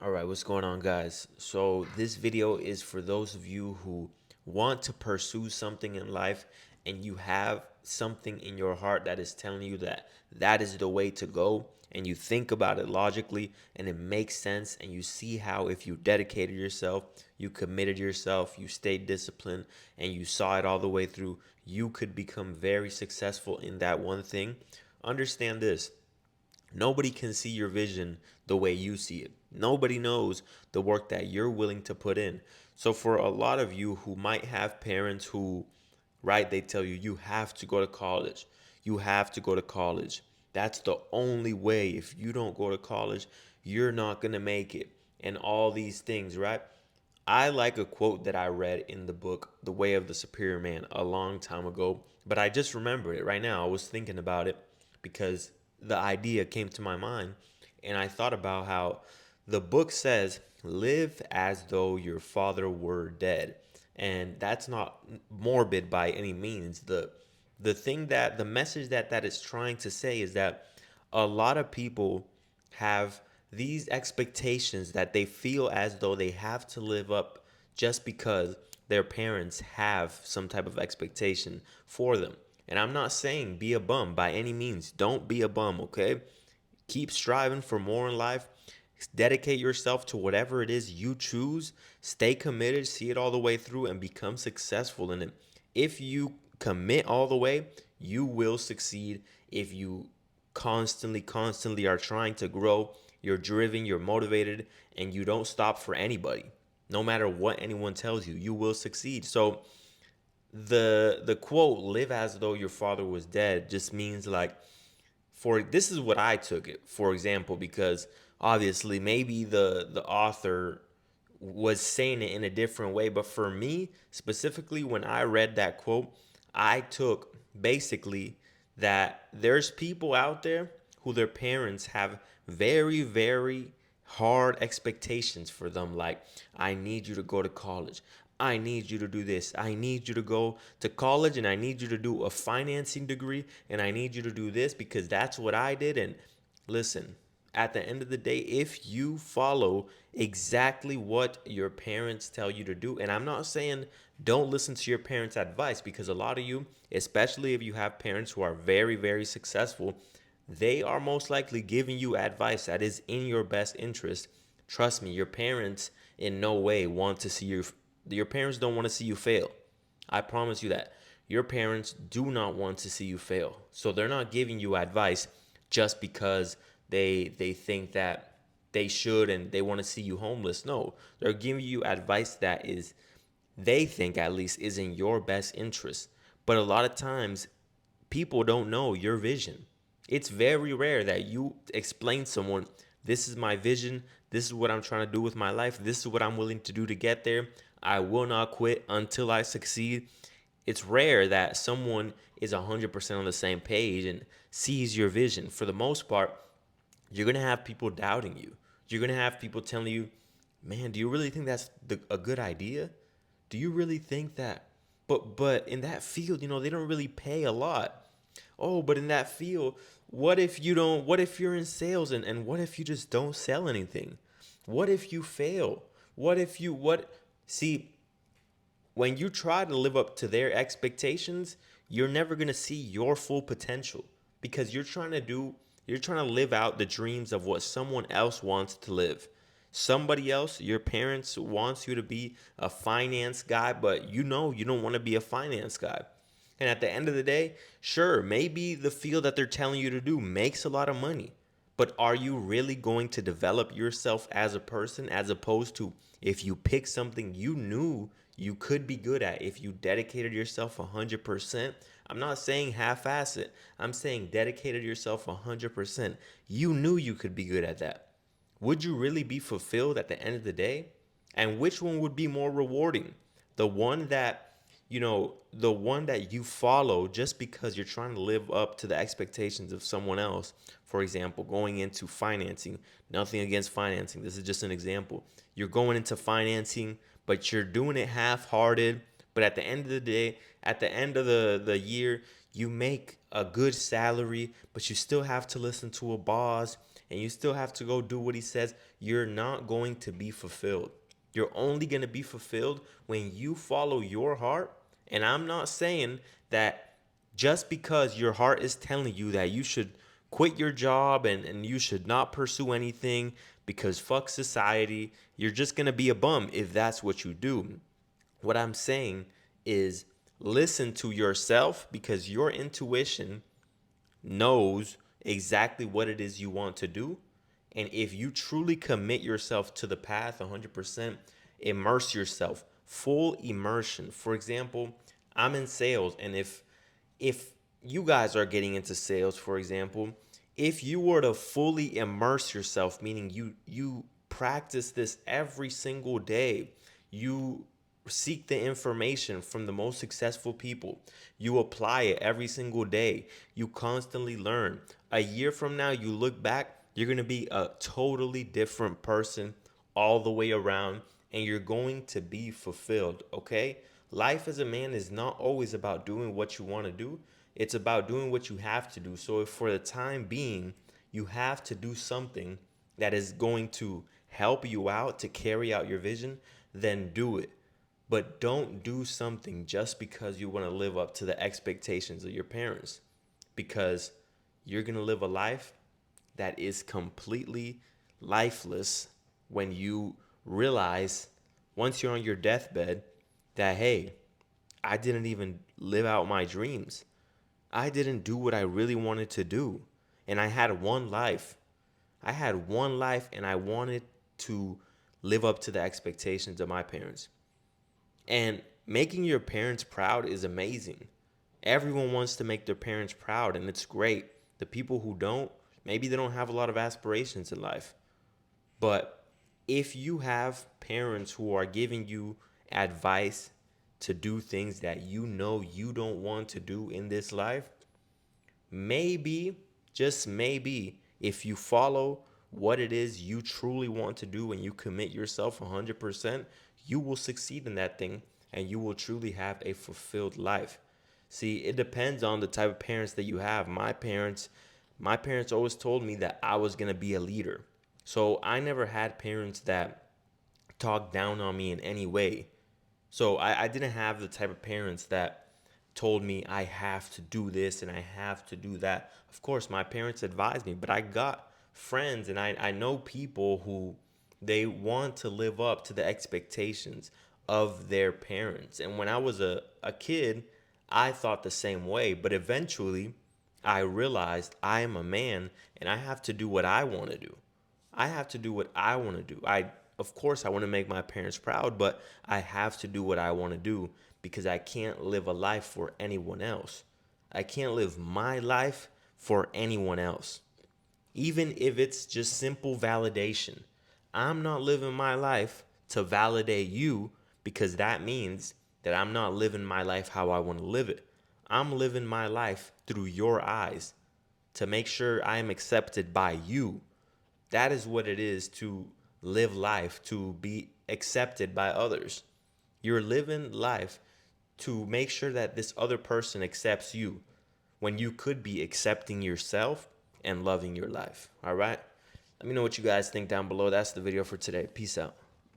All right, what's going on, guys? So, this video is for those of you who want to pursue something in life and you have something in your heart that is telling you that that is the way to go, and you think about it logically and it makes sense, and you see how if you dedicated yourself, you committed yourself, you stayed disciplined, and you saw it all the way through, you could become very successful in that one thing. Understand this. Nobody can see your vision the way you see it. Nobody knows the work that you're willing to put in. So, for a lot of you who might have parents who, right, they tell you, you have to go to college. You have to go to college. That's the only way. If you don't go to college, you're not going to make it. And all these things, right? I like a quote that I read in the book, The Way of the Superior Man, a long time ago, but I just remembered it right now. I was thinking about it because the idea came to my mind, and I thought about how the book says, live as though your father were dead. And that's not morbid by any means. The message that is trying to say is that a lot of people have these expectations that they feel as though they have to live up just because their parents have some type of expectation for them. And I'm not saying be a bum by any means. Don't be a bum, okay? Keep striving for more in life. Dedicate yourself to whatever it is you choose. Stay committed, see it all the way through, and become successful in it. If you commit all the way, you will succeed. If you constantly are trying to grow, you're driven, you're motivated, and you don't stop for anybody. No matter what anyone tells you, you will succeed. So the quote "live as though your father was dead" just means like, for this is what I took it, for example, because obviously maybe the author was saying it in a different way, but for me specifically, when I read that quote, I took basically that there's people out there who their parents have very hard expectations for them, like, I need you to go to college, I need you to do this, I need you to go to college, and I need you to do a financing degree, and I need you to do this because that's what I did. And listen, at the end of the day, if you follow exactly what your parents tell you to do, and I'm not saying don't listen to your parents' advice, because a lot of you, especially if you have parents who are very successful, they are most likely giving you advice that is in your best interest. Trust me, your parents in no way want to see your parents don't want to see you fail. I promise you that. Your parents do not want to see you fail. So they're not giving you advice just because they think that they should and they want to see you homeless. No, they're giving you advice that is, they think at least, is in your best interest. But a lot of times people don't know your vision. It's very rare that you explain to someone, this is my vision, this is what I'm trying to do with my life, this is what I'm willing to do to get there. I will not quit until I succeed. It's rare that someone is 100% on the same page and sees your vision. For the most part, you're going to have people doubting you. You're going to have people telling you, man, do you really think that's a good idea? Do you really think that? But in that field, they don't really pay a lot. Oh, but in that field, what if you're in sales, and what if you just don't sell anything? What if you fail? What see, when you try to live up to their expectations, you're never going to see your full potential, because you're trying to live out the dreams of what someone else wants to live. Somebody else, your parents, wants you to be a finance guy, but you don't want to be a finance guy. And at the end of the day, sure, maybe the field that they're telling you to do makes a lot of money. But are you really going to develop yourself as a person, as opposed to if you pick something you knew you could be good at, if you dedicated yourself 100%? I'm not saying half ass it, I'm saying dedicated yourself 100%. You knew you could be good at that. Would you really be fulfilled at the end of the day? And which one would be more rewarding? The one that, the one that you follow just because you're trying to live up to the expectations of someone else. For example, going into financing, nothing against financing. This is just an example. You're going into financing, but you're doing it half-hearted. But at the end of the day, at the end of the year, you make a good salary, but you still have to listen to a boss, and you still have to go do what he says, you're not going to be fulfilled. You're only going to be fulfilled when you follow your heart. And I'm not saying that just because your heart is telling you that you should quit your job and you should not pursue anything because fuck society, you're just going to be a bum if that's what you do. What I'm saying is listen to yourself, because your intuition knows exactly what it is you want to do. And if you truly commit yourself to the path 100%, immerse yourself, full immersion. For example, I'm in sales, and if you guys are getting into sales, for example, if you were to fully immerse yourself, meaning you practice this every single day, you seek the information from the most successful people, you apply it every single day, you constantly learn. A year from now, you look back, you're going to be a totally different person all the way around, and you're going to be fulfilled, okay? Life as a man is not always about doing what you want to do. It's about doing what you have to do. So if for the time being, you have to do something that is going to help you out to carry out your vision, then do it. But don't do something just because you want to live up to the expectations of your parents, because you're going to live a life that is completely lifeless when you realize, once you're on your deathbed, that, hey, I didn't even live out my dreams. I didn't do what I really wanted to do. And I had one life. I had one life, and I wanted to live up to the expectations of my parents. And making your parents proud is amazing. Everyone wants to make their parents proud, and it's great. The people who don't, maybe they don't have a lot of aspirations in life. But if you have parents who are giving you advice to do things that you know you don't want to do in this life, maybe, just maybe, if you follow what it is you truly want to do and you commit yourself 100%, you will succeed in that thing and you will truly have a fulfilled life. See, it depends on the type of parents that you have. My parents always told me that I was going to be a leader. So I never had parents that talked down on me in any way. So I didn't have the type of parents that told me I have to do this and I have to do that. Of course, my parents advised me, but I got friends and I know people who they want to live up to the expectations of their parents. And when I was a kid, I thought the same way. But eventually, I realized I am a man and I have to do what I want to do. I have to do what I want to do. Of course, I want to make my parents proud, but I have to do what I want to do because I can't live a life for anyone else. I can't live my life for anyone else. Even if it's just simple validation. I'm not living my life to validate you, because that means that I'm not living my life how I want to live it. I'm living my life through your eyes to make sure I am accepted by you. That is what it is to live life, to be accepted by others. You're living life to make sure that this other person accepts you when you could be accepting yourself and loving your life. All right? Let me know what you guys think down below. That's the video for today. Peace out.